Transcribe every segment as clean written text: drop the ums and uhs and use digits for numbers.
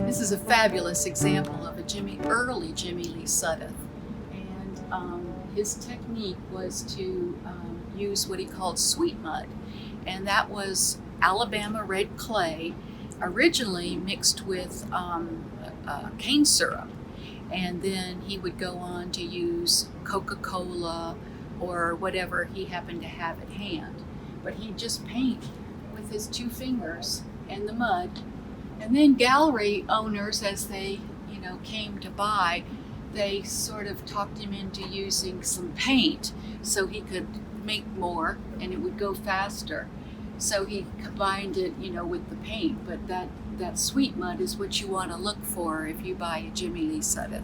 This is a fabulous example of a early Jimmy Lee Sudduth. And his technique was to use what he called sweet mud. And that was Alabama red clay, originally mixed with cane syrup. And then he would go on to use Coca-Cola or whatever he happened to have at hand. But he'd just paint with his two fingers and the mud. And then gallery owners, as they, came to buy, they sort of talked him into using some paint so he could make more and it would go faster. So he combined it, with the paint. But that sweet mud is what you want to look for if you buy a Jimmy Lee Sudduth.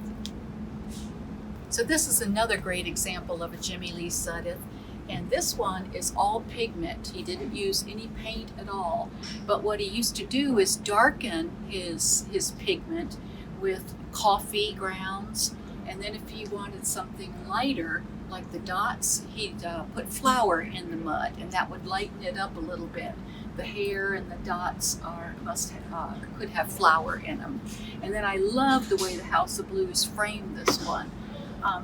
So this is another great example of a Jimmy Lee Sudduth. And this one is all pigment. He didn't use any paint at all. But what he used to do is darken his pigment with coffee grounds. And then if he wanted something lighter, like the dots, he'd put flour in the mud, and that would lighten it up a little bit. The hair and the dots could have flour in them. And then I love the way the House of Blues framed this one.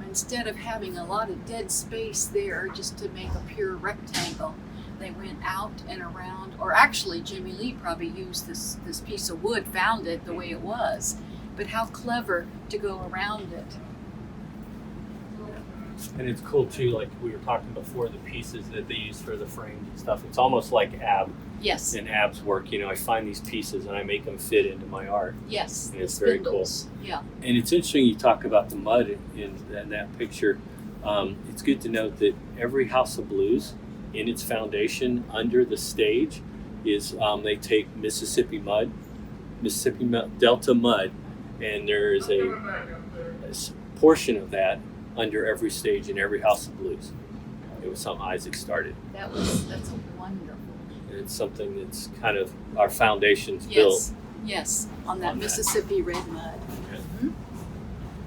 Instead of having a lot of dead space there just to make a pure rectangle, they went out and around, or actually Jimmy Lee probably used this piece of wood, found it the way it was, but how clever to go around it. And it's cool too, like we were talking before, the pieces that they use for the frames and stuff. It's almost like Yes. in Ab's work. I find these pieces and I make them fit into my art. Yes. And it's very cool. Yeah. And it's interesting you talk about the mud in that picture. It's good to note that every House of Blues, in its foundation under the stage, is they take Mississippi Delta mud, and there is a portion of that under every stage in every House of Blues. It was something Isaac started. That's a wonderful. And it's something that's kind of our foundation's built. Yes, on that Mississippi red mud.